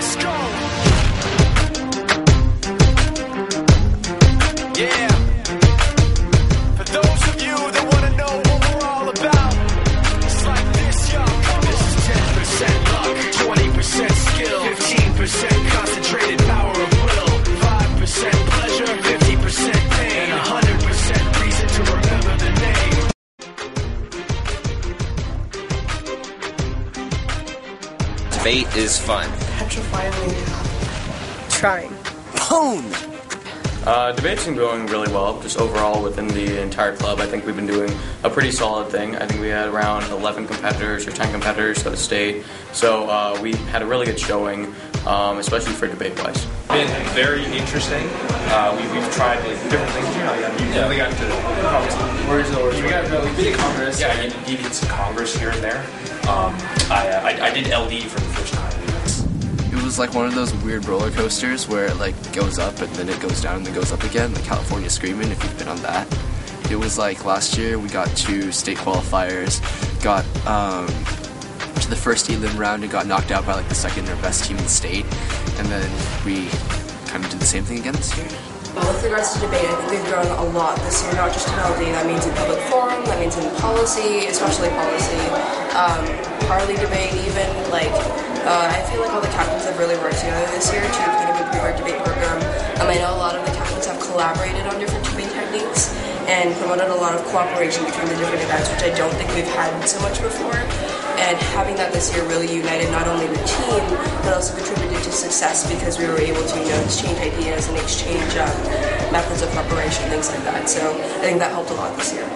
Let's go. Yeah. For those of you that want to know what we're all about, it's like this, yo. This is 10% luck, 20% skill, 15% concentrated power of will, 5% pleasure, 50% pain, and 100% reason to remember the name. Debate is fun. Petrifyingly trying. Boom! Debate's been going really well, just overall within the entire club. I think we've been doing a pretty solid thing. I think we had around 11 competitors or 10 competitors at the state. So we had a really good showing, especially for debate-wise. Been very interesting. We've tried like different things. You really got into Congress. We did Congress. Yeah, you did some Congress here and there. I did LD for the first time. It was like one of those weird roller coasters where it like goes up and then it goes down and then goes up again, like California Screaming, if you've been on that. It was like last year we got 2 state qualifiers, got to the first elim round and got knocked out by like the second or best team in the state, and then we kind of did the same thing again this year. With regards to debate, I think we've grown a lot this year, not just in LD, that means in public forum, that means in policy, especially policy, parley debate even, like, I feel like all the captains have really worked together this year to kind of improve our debate program. I know a lot of the captains have collaborated on different debate techniques and promoted a lot of cooperation between the different events, which I don't think we've had so much before. And having that this year really united not only the team, but also contributed to success because we were able to, exchange ideas and exchange methods of preparation, things like that. So I think that helped a lot this year.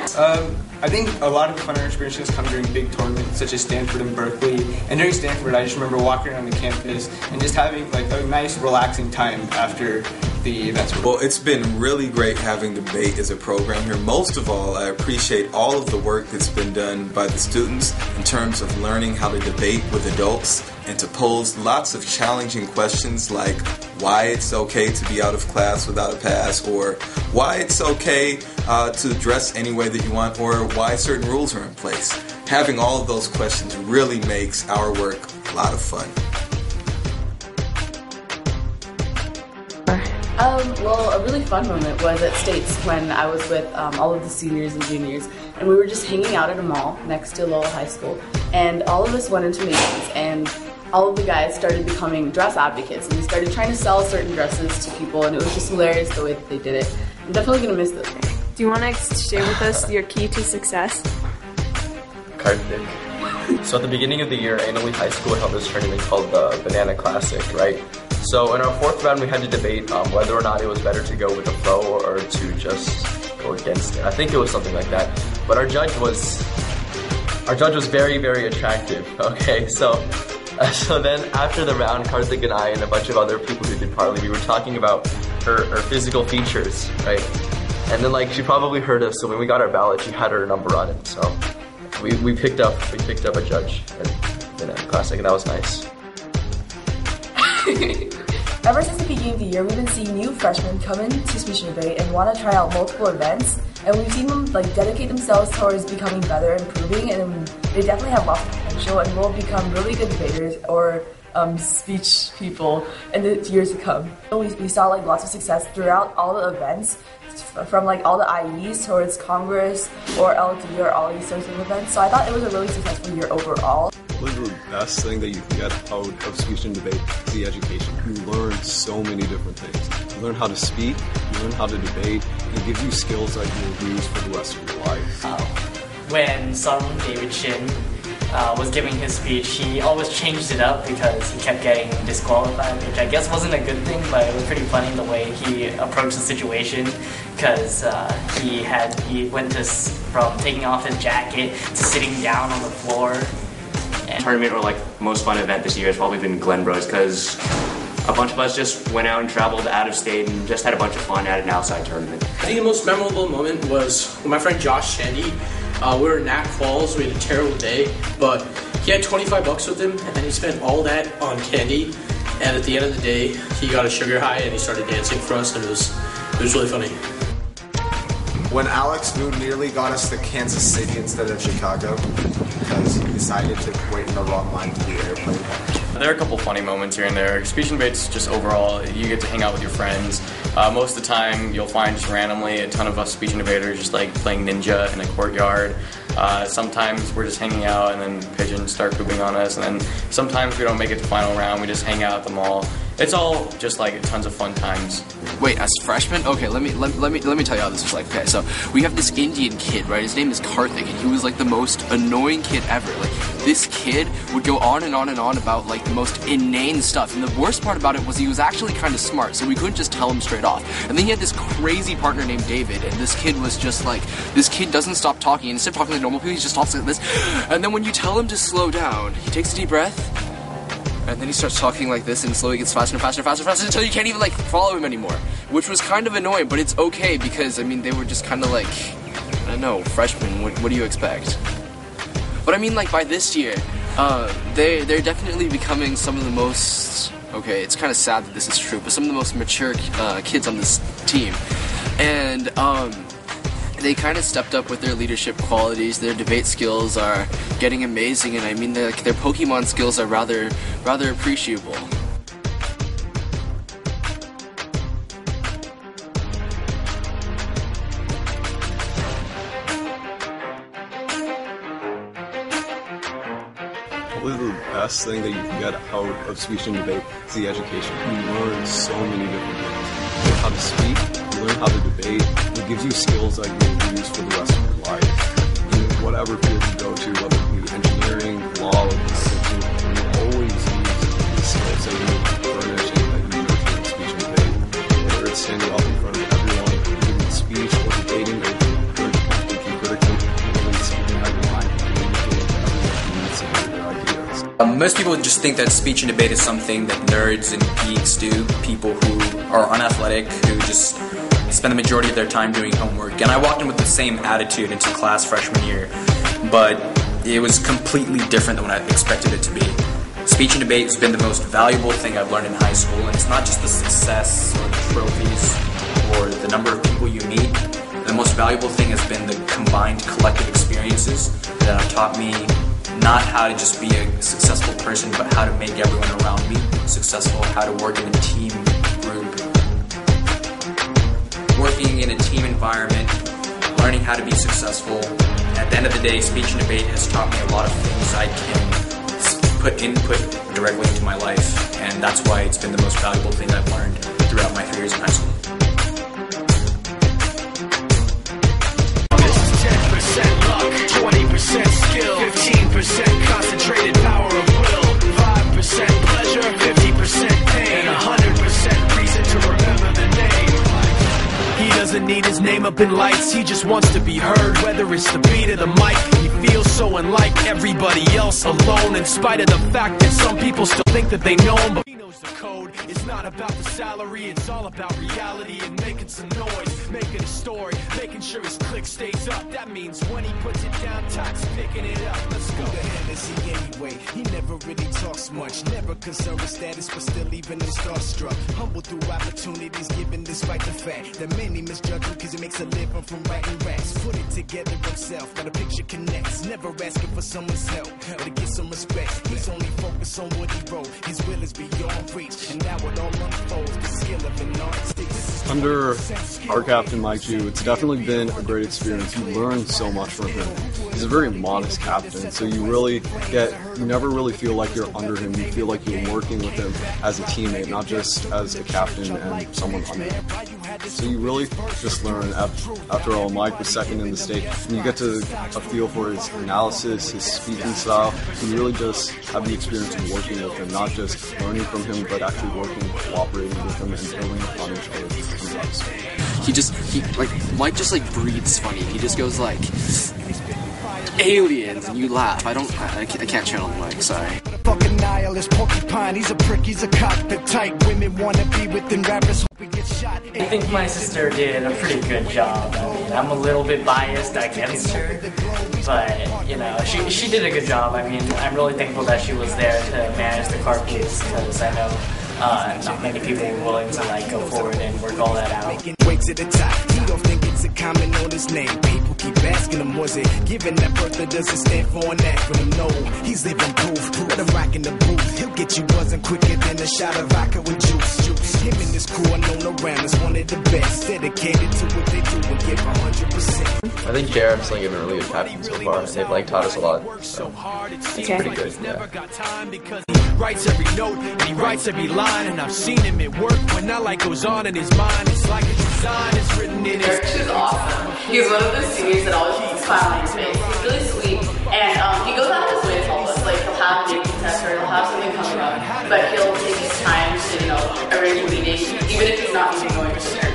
I think a lot of the fun experiences come during big tournaments such as Stanford and Berkeley. And during Stanford, I just remember walking around the campus and just having like a nice, relaxing time after the events were. Well, it's been really great having debate as a program here. Most of all, I appreciate all of the work that's been done by the students in terms of learning how to debate with adults and to pose lots of challenging questions like why it's okay to be out of class without a pass, or why it's okay to dress any way that you want, or why certain rules are in place. Having all of those questions really makes our work a lot of fun. Well, a really fun moment was at States when I was with all of the seniors and juniors, and we were just hanging out at a mall next to Lowell High School, and all of us went into meetings, and all of the guys started becoming dress advocates, and they started trying to sell certain dresses to people, and it was just hilarious the way that they did it. I'm definitely going to miss those things. Do you want to share with us your key to success? Card pick. So at the beginning of the year, Annalee High School held this tournament called the Banana Classic, right? So in our 4th round, we had to debate whether or not it was better to go with the flow or to just go against it. I think it was something like that. But our judge was very, very attractive. Okay, so then after the round, Karthik and I and a bunch of other people who did parley, we were talking about her physical features, right? And then she probably heard us. So when we got our ballot, she had her number on it. So we picked up a judge in a classic, and that was nice. Ever since the beginning of the year, we've been seeing new freshmen come into speech and debate and want to try out multiple events, and we've seen them dedicate themselves towards becoming better and improving, and they definitely have lots of potential and will become really good debaters or speech people in the years to come. We saw lots of success throughout all the events, from all the IEs towards Congress or LD or all these sorts of events. So I thought it was a really successful year overall. The best thing that you can get out of speech and debate is the education. You learn so many different things. You learn how to speak, you learn how to debate, and it gives you skills that you will use for the rest of your life. When Sergeant David Shin was giving his speech, he always changed it up because he kept getting disqualified, which I guess wasn't a good thing, but it was pretty funny the way he approached the situation, because he went from taking off his jacket to sitting down on the floor. Tournament or most fun event this year has probably been Glenbro's, because a bunch of us just went out and traveled out of state and just had a bunch of fun at an outside tournament. I think the most memorable moment was when my friend Josh Shandy, we were in Knack Falls. We had a terrible day, but he had $25 with him, and he spent all that on candy, and at the end of the day he got a sugar high and he started dancing for us, and it was really funny. When Alex nearly got us to Kansas City instead of Chicago because he decided to wait in the wrong line to the airplane. There are a couple funny moments here and there. Speech and debates, just overall, you get to hang out with your friends. Most of the time, you'll find just randomly a ton of us speech and debaters just like playing ninja in a courtyard. Sometimes we're just hanging out and then pigeons start pooping on us, and then sometimes we don't make it to final round, we just hang out at the mall. It's all just like tons of fun times. Wait, as freshmen? Okay, let me tell you how this was like. Okay, so we have this Indian kid, right? His name is Karthik, and he was like the most annoying kid ever. Like, this kid would go on and on and on about like the most inane stuff, and the worst part about it was he was actually kind of smart, so we couldn't just tell him straight off. And then he had this crazy partner named David, and this kid was just like, this kid doesn't stop talking, and instead of talking like normal people, he just talks like this. And then when you tell him to slow down, he takes a deep breath, and then he starts talking like this and slowly gets faster and faster and faster and faster until you can't even like follow him anymore. Which was kind of annoying, but it's okay because I mean they were just kind of like, I don't know, freshmen, what do you expect? But I mean like by this year, they're definitely becoming some of the most, okay, it's kind of sad that this is true, but some of the most mature kids on this team. And they kind of stepped up with their leadership qualities. Their debate skills are getting amazing, and I mean their Pokemon skills are rather appreciable. Probably the best thing that you can get out of speech and debate is the education. You learn so many different things. You learn how to speak, you learn how to debate. It gives you skills that you'll use for the rest of your life. In whatever field you go to, whether it be engineering, law, or business, you always use the skills that you furnish and that you nurture in speech and debate. Whether it's standing up in front of everyone, giving a speech, or debating, or thinking critically, really speaking out your mind, communicating to everyone who needs to hear your ideas. Most people just think that speech and debate is something that nerds and geeks do, people who are unathletic, who just spend the majority of their time doing homework. And I walked in with the same attitude into class freshman year, but it was completely different than what I expected it to be. Speech and debate has been the most valuable thing I've learned in high school, and it's not just the success or the trophies or the number of people you meet. The most valuable thing has been the combined collective experiences that have taught me not how to just be a successful person, but how to make everyone around me successful, how to work in a team group. Working in a team environment, learning how to be successful. At the end of the day, speech and debate has taught me a lot of things I can put input directly into my life, and that's why it's been the most valuable thing I've learned throughout my 3 years in high school. This is 10% luck, 20% skill, 15% concentrated power of will, 5% pleasure, 50% pain, and 100% reason to remember the name. He doesn't need his name up in lights, he just wants to be heard, whether it's the beat of the mic. He feels so unlike everybody else, alone, in spite of the fact that some people still think that they know him. But he knows the code, it's not about the salary, it's all about reality and making some noise, making a story, making sure his click stays up. That means when he puts it down, Todd's picking it up. Let's go. Who the hell is he anyway? He never really talks much, never concerned with status, but still even in starstruck. Humble through opportunities given despite the fact that many misjudge him because he makes a living from writing raps. Put it together himself, got a picture connects, never asking for someone's help or to get some respect. He's only focused on what he wrote, his will is beyond reach, and now it all unfolds, the skill of an artist. Under our captain Mike Ju, it's definitely been a great experience. You learn so much from him. He's a very modest captain, so you never really feel like you're under him. You feel like you're working with him as a teammate, not just as a captain and someone under him. So you really just learn. After all, Mike was second in the state, and you get to a feel for his analysis, his speaking style. You really just have the experience of working with him, not just learning from him, but actually working, cooperating with him, and building upon each other. Mike just like breathes funny. He just goes like aliens, and you laugh. I can't channel Mike. Sorry. Fucking nihilist porcupine, he's a prick, he's a cockpit type. Women wanna be within rappers, hope we get shot. I think my sister did a pretty good job. I mean, I'm a little bit biased against her, but you know, she did a good job. I mean, I'm really thankful that she was there to manage the carpools, because I know not many people were willing to like go forward and work all that out. Way to the top, he don't think it's a comment on his name. People keep asking him, was it given that birth or does it stand for an acronym? No, he's living proof. Let him rock in the booth. He'll get you buzzing quicker than a shot of vodka with juice. Him and his crew are known around as one of the best. Dedicated to what they do and give 100%. I think JR and Sling have been really good captains so far. They've like taught us a lot. So it's pretty good. Yeah. He writes every note and he writes every line, and I've seen him at work when that light goes on in his mind. It's like a design is written in his. He's awesome. He's one of those seniors that always keeps smiling on his face. He's really sweet, and he goes out of his way to help us. Like, he'll have a making test or he'll have something coming up, but he'll take his time to, you know, arrange a meeting, even if he's not even going to work.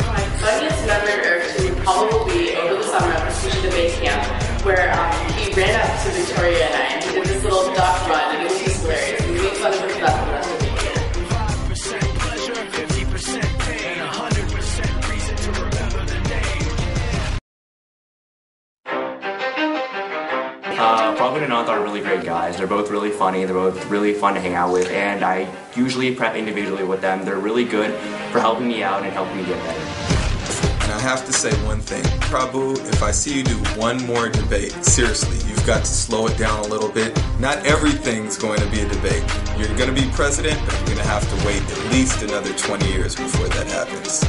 My funniest memory would probably be over the summer at Speech and Debate Camp, where he ran up to Victoria and I, and he did this little duck run, and it was just hilarious. We made fun of him for that for the rest of the year. 5% pleasure, 50% pain, 100% reason to remember the name. Prophet and Anth are really great guys. They're both really funny. They're both really fun to hang out with, and I usually prep individually with them. They're really good for helping me out and helping me get better. And I have to say one thing. Prabhu, if I see you do one more debate, seriously, you've got to slow it down a little bit. Not everything's going to be a debate. You're going to be president, but you're going to have to wait at least another 20 years before that happens.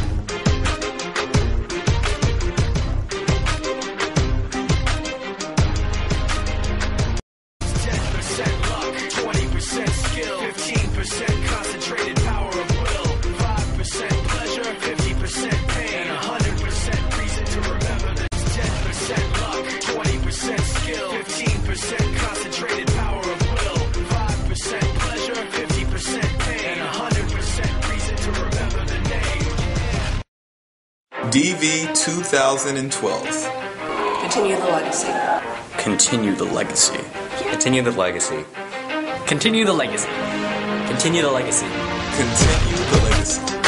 DV 2012. Continue the legacy. Continue the legacy. Continue the legacy. Continue the legacy. Continue the legacy. Continue the legacy.